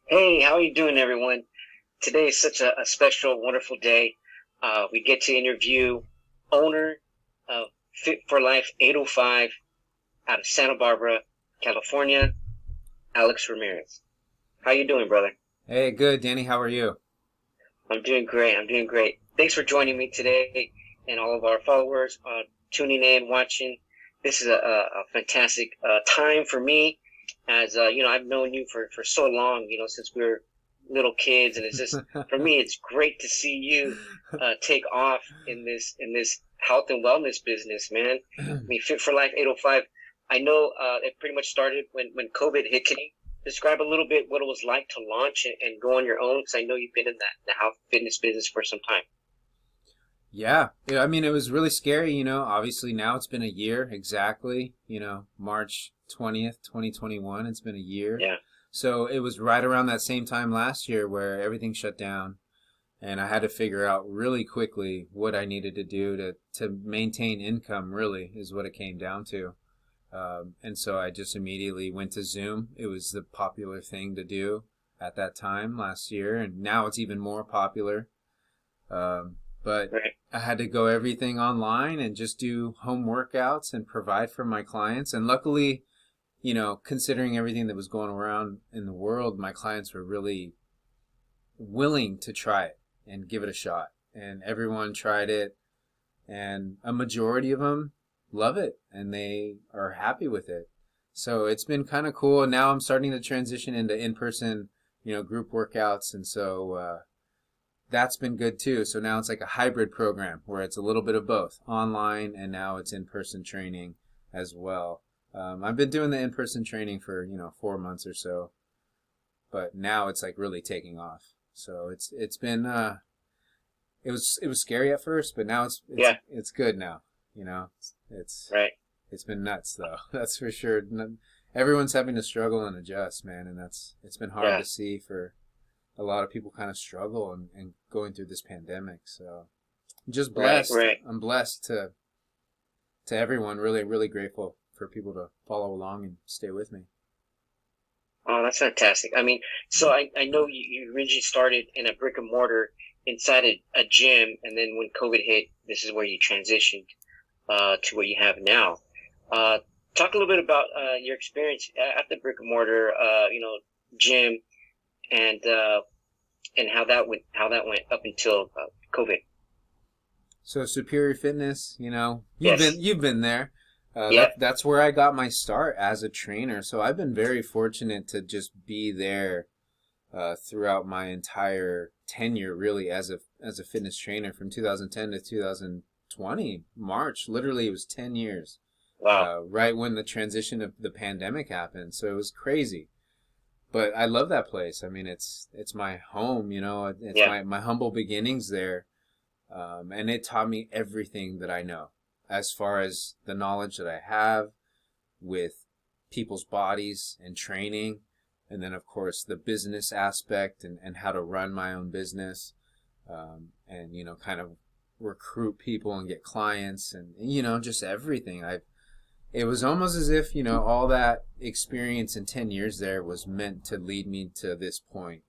Hey, how are you doing, everyone? Today is such a special, wonderful day. We get to interview owner of Fit for Life 805 out of Santa Barbara, California, Alex Ramirez. How you doing, brother? Hey, good, Danny. How are you? I'm doing great. I'm doing great. Thanks for joining me today and all of our followers tuning in, watching. This is a fantastic time for me as, I've known you for so long, since we were little kids. And it's just, for me, it's great to see you take off in this health and wellness business, man. I mean, Fit for Life 805. I know it pretty much started when COVID hit. Can you describe a little bit what it was like to launch and go on your own? Because I know you've been in the health fitness business for some time. Yeah, I mean, it was really scary, Obviously, now it's been a year exactly, March 20th, 2021. It's been a year. Yeah, So it was right around that same time last year where everything shut down, and I had to figure out really quickly what I needed to do to maintain income, really, is what it came down to. And so I just immediately went to Zoom. It was the popular thing to do at that time last year, and now it's even more popular. But right. I had to go everything online and just do home workouts and provide for my clients. And luckily, considering everything that was going around in the world, my clients were really willing to try it and give it a shot. And everyone tried it, and a majority of them love it and they are happy with it. So it's been kind of cool. And now I'm starting to transition into in-person, group workouts. And so, that's been good too. So now it's like a hybrid program where it's a little bit of both online and now it's in-person training as well. I've been doing the in-person training for 4 months or so, but now it's like really taking off. So it's been it was scary at first, but now Yeah, it's good now. It's right. it's been nuts though. That's for sure. Everyone's having to struggle and adjust, man, and it's been hard Yeah, to see for a lot of people kind of struggle and going through this pandemic. So I'm just right, blessed. right. I'm blessed to everyone. Really, really grateful for people to follow along and stay with me. Oh, that's fantastic. I mean, so I know you originally started in a brick and mortar inside a gym, and then when COVID hit, this is where you transitioned to what you have now. Uh, Talk a little bit about your experience at the brick and mortar, gym, and uh, and how that went up until COVID. So Superior Fitness, you've been Yes. you've been there. Yep. That's where I got my start as a trainer. So I've been very fortunate to just be there throughout my entire tenure, really, as a fitness trainer from 2010 to 2020 March. Literally, it was 10 years. Wow. Right when the transition of the pandemic happened. So it was crazy. But I love that place. I mean, it's my home. It's Yeah. my humble beginnings there, and it taught me everything that I know, as far as the knowledge that I have with people's bodies and training, and then of course the business aspect and how to run my own business, and kind of recruit people and get clients and just everything. It was almost as if, all that experience in 10 years there was meant to lead me to this point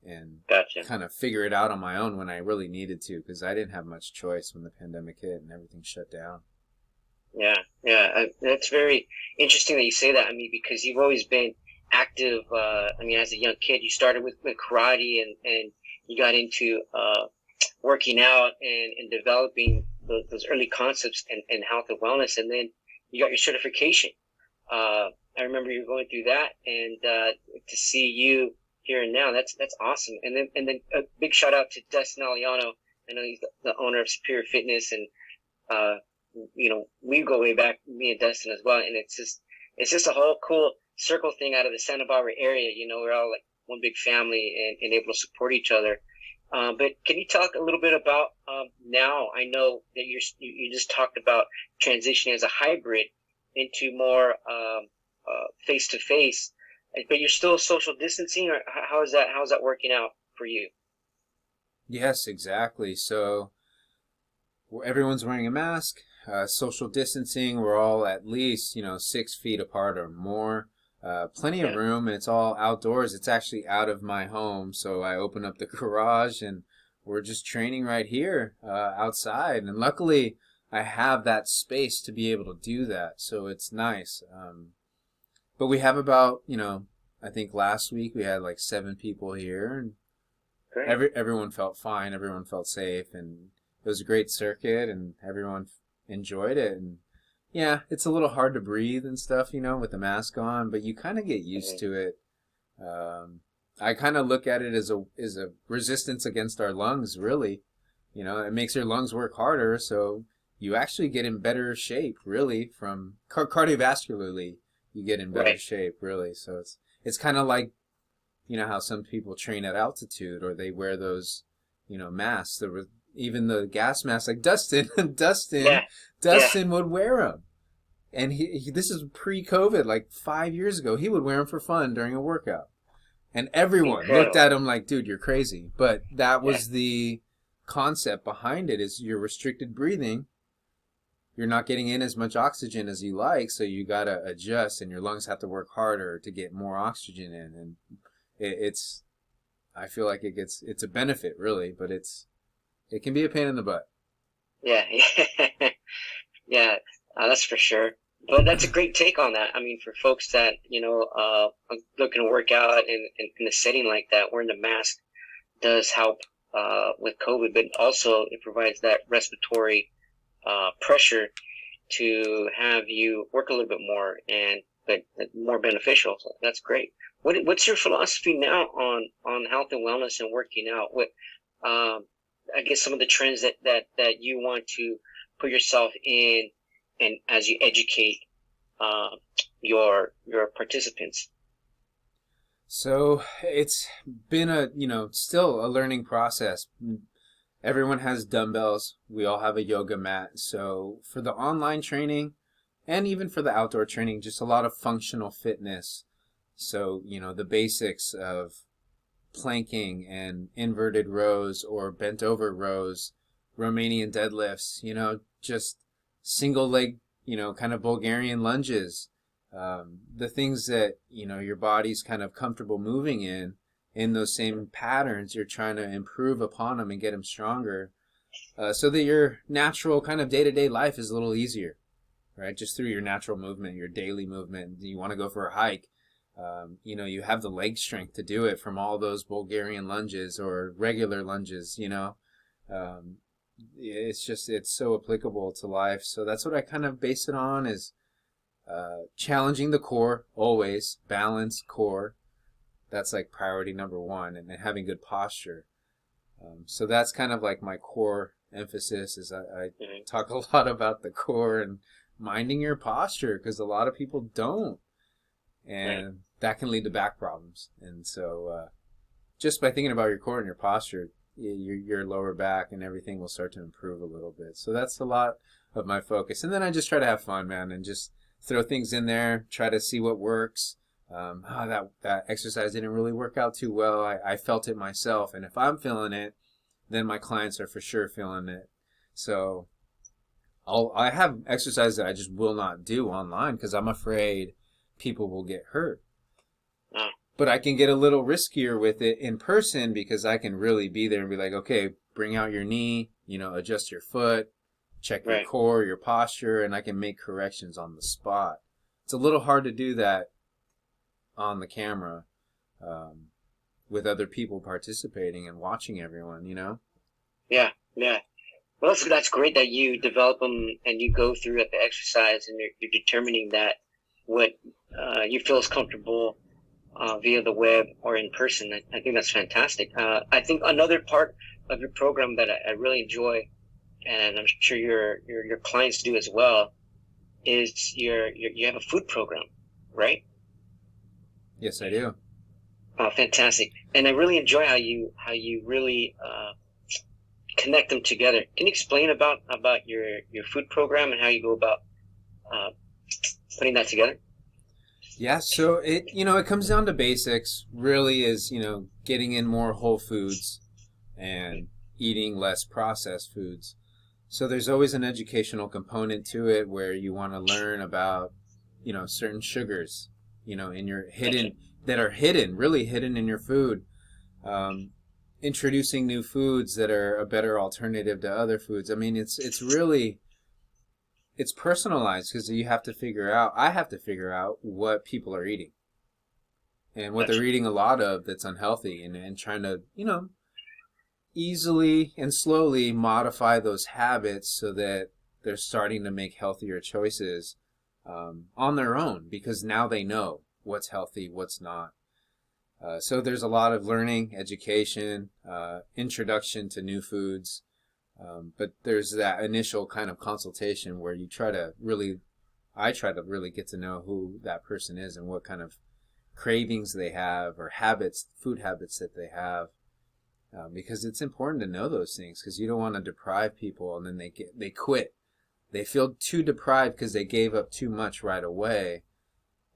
and Gotcha. kind of figure it out on my own when I really needed to because I didn't have much choice when the pandemic hit and everything shut down. Yeah. Yeah. That's very interesting that you say that. I mean, because you've always been active. I mean, as a young kid, you started with karate and you got into working out and developing those early concepts in health and wellness, and then you got your certification. I remember you going through that, and to see you here and now, that's awesome. And then a big shout out to Dustin Aliano. I know he's the owner of Superior Fitness, and uh, we go way back, me and Dustin as well. And it's just a whole cool circle thing out of the Santa Barbara area. We're all like one big family and able to support each other. But can you talk a little bit about now? I know that you just talked about transitioning as a hybrid into more face to face, but you're still social distancing, or how is that working out for you? Yes, exactly. So everyone's wearing a mask, social distancing. We're all at least 6 feet apart or more. Plenty of Yeah. room, and it's all outdoors. It's actually out of my home, so I open up the garage and we're just training right here outside. And luckily, I have that space to be able to do that, so it's nice. But we have about, I think last week we had like 7 people here, and Great. everyone felt fine, everyone felt safe, and it was a great circuit, and everyone enjoyed it. And yeah, it's a little hard to breathe and stuff, with the mask on, but you kind of get used Mhm. to it. I kind of look at it as a resistance against our lungs, really. It makes your lungs work harder, so you actually get in better shape, really, from cardiovascularly. You get in better Right. shape, really. So it's kind of like how some people train at altitude, or they wear those masks. There was even the gas masks, like Dustin. Dustin, Yeah. Yeah. Dustin would wear them, and this is pre-COVID, like 5 years ago. He would wear them for fun during a workout, and everyone looked Incredible. at him like, "Dude, you're crazy." But that Yeah. was the concept behind it: is you're restricted breathing. You're not getting in as much oxygen as you like, so you gotta adjust, and your lungs have to work harder to get more oxygen in, and it's I feel like it's a benefit, really, but it can be a pain in the butt. Yeah. Yeah. Yeah. That's for sure. But that's a great take on that. I mean, for folks that, are looking to work out in a setting like that, wearing the mask does help with COVID, but also it provides that respiratory pressure to have you work a little bit more and but more beneficial. So that's great. What's your philosophy now on health and wellness and working out? What I guess some of the trends that you want to put yourself in, and as you educate uh, your participants. So it's been still a learning process. Everyone has dumbbells. We all have a yoga mat. So for the online training and even for the outdoor training, just a lot of functional fitness. So, the basics of planking and inverted rows or bent over rows, Romanian deadlifts, just single leg, kind of Bulgarian lunges, the things that, your body's kind of comfortable moving in those same patterns, you're trying to improve upon them and get them stronger, so that your natural kind of day-to-day life is a little easier, right? Just through your natural movement, your daily movement. You want to go for a hike, you have the leg strength to do it from all those Bulgarian lunges or regular lunges, um, it's so applicable to life. So that's what I kind of base it on, is challenging the core, always balance core. That's like priority number one, and then having good posture. So that's kind of like my core emphasis, is I Mhm. talk a lot about the core and minding your posture, because a lot of people don't, Right. and that can lead to back problems. And so just by thinking about your core and your posture, your lower back and everything will start to improve a little bit. So that's a lot of my focus. And then I just try to have fun, man, and just throw things in there, try to see what works. That exercise didn't really work out too well. I felt it myself, and if I'm feeling it, then my clients are for sure feeling it. So I have exercises that I just will not do online because I'm afraid people will get hurt. Oh, But I can get a little riskier with it in person, because I can really be there and be like, okay, bring out your knee, adjust your foot, check your right. core, your posture, and I can make corrections on the spot. It's a little hard to do that on the camera, um, with other people participating and watching everyone. Yeah. Yeah. Well, that's great that you develop them and you go through the exercise and you're determining that what you feel is comfortable via the web or in person. I think that's fantastic. I think another part of your program that I really enjoy, and I'm sure your clients do as well, is you have a food program, right? Yes, I do. Fantastic. And I really enjoy how you really connect them together. Can you explain about your food program and how you go about uh, putting that together? Yeah, so it comes down to basics, really, is, getting in more whole foods and eating less processed foods. So there's always an educational component to it, where you want to learn about, certain sugars. in your Gotcha. hidden, that are hidden, really hidden in your food. Um, Introducing new foods that are a better alternative to other foods. I mean, it's really, it's personalized because I have to figure out what people are eating and what they're Gotcha. eating a lot of that's unhealthy, and trying to, easily and slowly modify those habits so that they're starting to make healthier choices on their own, because now they know what's healthy, what's not. So there's a lot of learning, education, introduction to new foods. But there's that initial kind of consultation where I try to really get to know who that person is and what kind of cravings they have, or habits, food habits that they have. Because it's important to know those things, because you don't want to deprive people and then they quit. They feel too deprived because they gave up too much right away,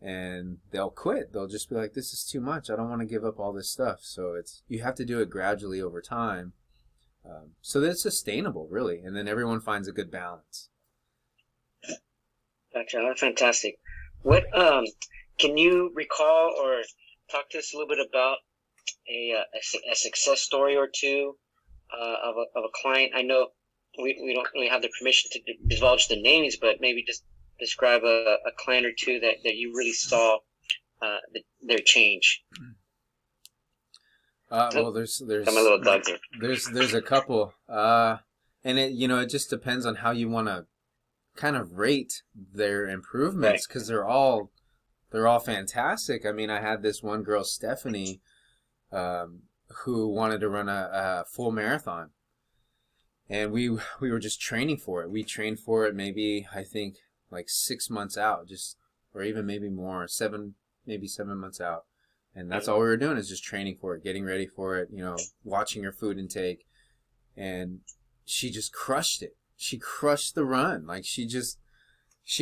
and they'll quit. They'll just be like, this is too much. I don't want to give up all this stuff. So you have to do it gradually over time, so that it's sustainable, really, and then everyone finds a good balance. Gotcha. That's fantastic. What can you recall or talk to us a little bit about a success story or two of a client? I know we don't really have the permission to divulge the names, but maybe just describe a client or two that you really saw their change. Well, Got my little dog here. there's a couple, and it just depends on how you want to kind of rate their Right. improvements, because they're all fantastic. I mean, I had this one girl, Stephanie, um, who wanted to run a full marathon, and we were just training for it. We trained for it maybe, I think, like 6 months out, just, or even maybe more, maybe 7 months out. And that's all we were doing, is just training for it, getting ready for it, watching her food intake. And she just crushed it. She crushed the run. Like, she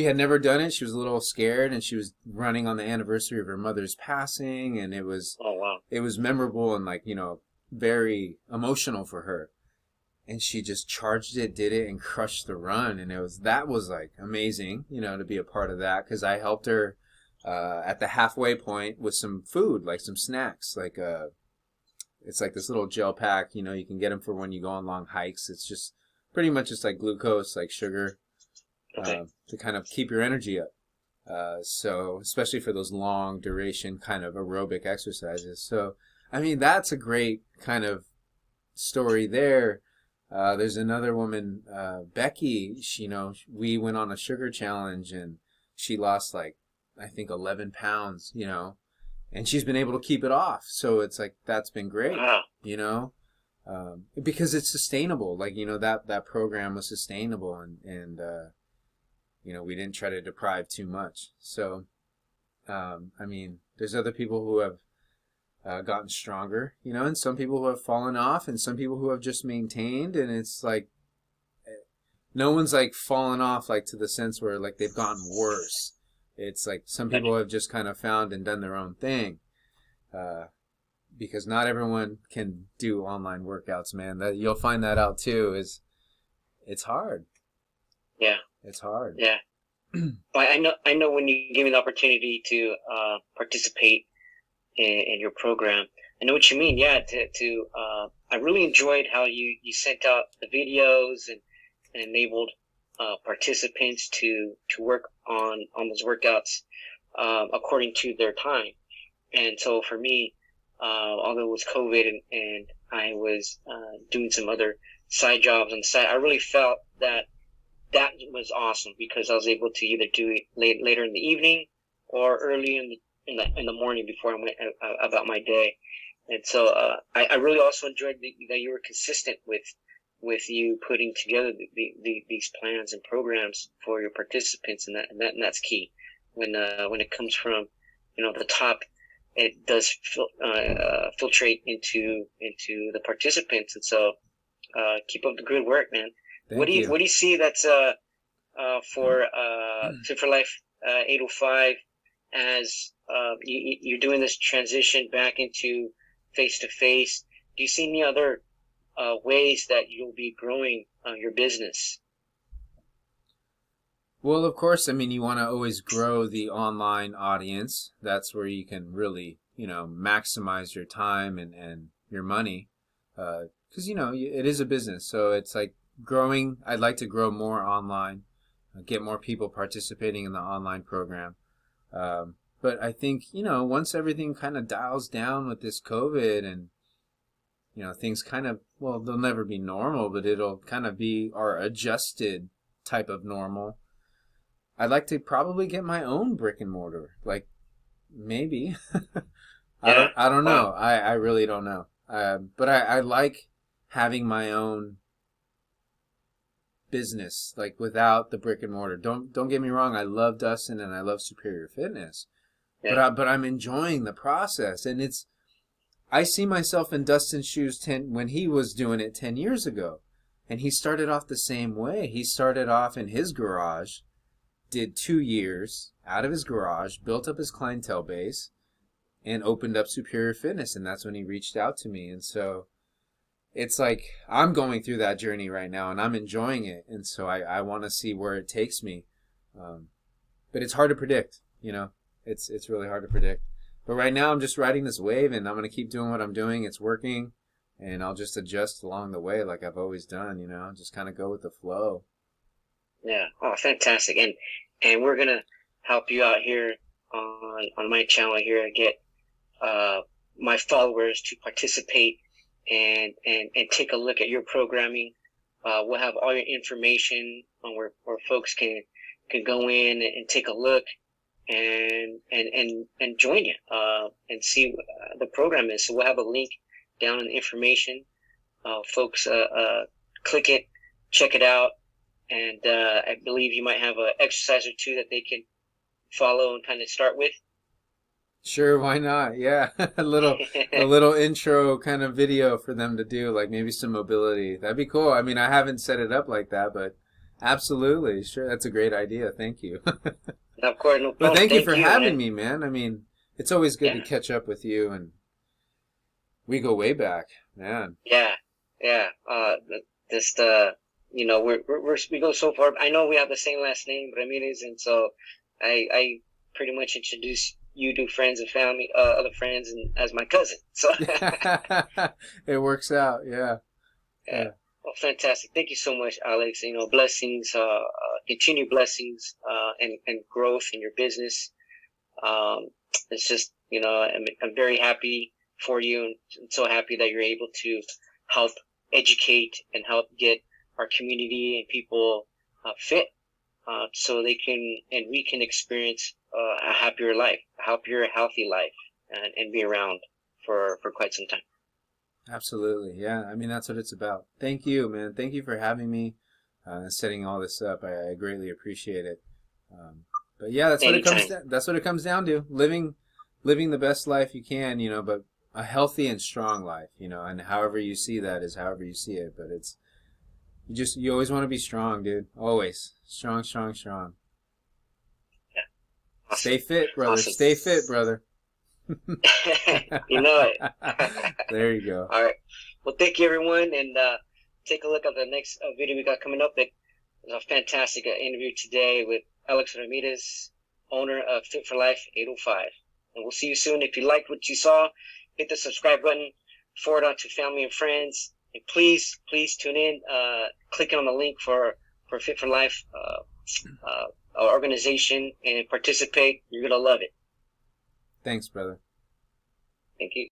had never done it. She was a little scared, and she was running on the anniversary of her mother's passing, and it was Oh wow. it was memorable and, like, very emotional for her. And she just charged it, did it, and crushed the run. And that was like amazing, to be a part of that, because I helped her at the halfway point with some food, like some snacks, like it's like this little gel pack. You can get them for when you go on long hikes. It's just pretty much just like glucose, like sugar, Okay. to kind of keep your energy up. So especially for those long duration kind of aerobic exercises. So I mean, that's a great kind of story there. There's another woman, Becky. We went on a sugar challenge, and she lost, like, I think 11 pounds. And she's been able to keep it off. So it's like, that's been great. Wow. Because it's sustainable. Like, that program was sustainable, and we didn't try to deprive too much. So, I mean, there's other people who have gotten stronger, and some people who have fallen off, and some people who have just maintained. And it's like, no one's like fallen off, like, to the sense where, like, they've gotten worse. It's like some people have just kind of found and done their own thing, because not everyone can do online workouts, man. That you'll find that out too. It's hard. Yeah. It's hard. Yeah. Well, I know when you give me the opportunity to participate in your program, I know what you mean. Yeah. I really enjoyed how you sent out the videos and enabled participants to work on those workouts according to their time. And so for me, although it was COVID and I was doing some other side jobs on the side, I really felt that was awesome, because I was able to either do it later in the evening or early in the morning before I went about my day. And so I really also enjoyed that you were consistent with you putting together these plans and programs for your participants, and that's key. When it comes from the top, it does filtrate into the participants. And so keep up the good work, man. Thank you. What do you see that's for Fit for Life 805 as you're doing this transition back into face to face? Do you see any other ways that you'll be growing your business? Well, of course, I mean, you want to always grow the online audience. That's where you can really, maximize your time and your money. Because, it is a business. So it's like growing. I'd like to grow more online, get more people participating in the online program. But I think, once everything kind of dials down with this COVID and, things kind of, well, they'll never be normal, but it'll kind of be our adjusted type of normal. I'd like to probably get my own brick and mortar. Like maybe. Yeah. I don't Wow. know. I really don't know. But I like having my own business, like without the brick and mortar. Don't get me wrong. I love Dustin and I love Superior Fitness, Yeah. but I'm enjoying the process, and I see myself in Dustin's shoes when he was doing it 10 years ago, and he started off the same way. He started off in his garage, did 2 years out of his garage, built up his clientele base, and opened up Superior Fitness, and that's when he reached out to me. And so it's like I'm going through that journey right now, and I'm enjoying it, and so I want to see where it takes me. Um, but it's hard to predict, it's really hard to predict. But right now I'm just riding this wave, and I'm going to keep doing what I'm doing. It's working, and I'll just adjust along the way like I've always done, just kind of go with the flow. Yeah. Oh, fantastic. And we're gonna help you out here on my channel here. Get uh my followers to participate and take a look at your programming. We'll have all your information on where folks can go in and take a look and join you and see the program is. So we'll have a link down in the information. Folks, click it, check it out, and I believe you might have an exercise or two that they can follow and kind of start with. Sure, why not? Yeah, a little intro kind of video for them to do, like maybe some mobility. That'd be cool. I mean, I haven't set it up like that, but absolutely, sure, that's a great idea. Thank you. Of course, no But problem. thank you Thank for you, having man. me, man. I mean, it's always good to Yeah, catch up with you, and we go way back, man. yeah, yeah. Just we go so far. I know we have the same last name, Ramirez, and so I pretty much introduce you to friends and family, other friends, and as my cousin. So It works out, yeah. yeah. Yeah. Well, fantastic. Thank you so much, Alex. Blessings, continued blessings, and growth in your business. Um, it's just, I'm very happy for you and so happy that you're able to help educate and help get our community and people fit so they can and we can experience a happier life, a happier, healthy life, and be around for quite some time. Absolutely. Yeah. I mean, that's what it's about. Thank you, man. Thank you for having me and setting all this up. I greatly appreciate it. Um, but yeah, Anytime. that's what it comes down to. Living the best life you can, but a healthy and strong life, and however you see that is however you see it. But you always want to be strong, dude. Always. Strong, strong, strong. Yeah. Awesome. Stay fit, brother. Awesome. Stay fit, brother. You know it. There you go. All right. Well, thank you, everyone, and take a look at the next video we got coming up. It was a fantastic interview today with Alex Ramirez, owner of Fit for Life 805. And we'll see you soon. If you liked what you saw, hit the subscribe button, forward on to family and friends, and please tune in. Click on the link for Fit for Life organization and participate. You're gonna love it. Thanks, brother. Thank you.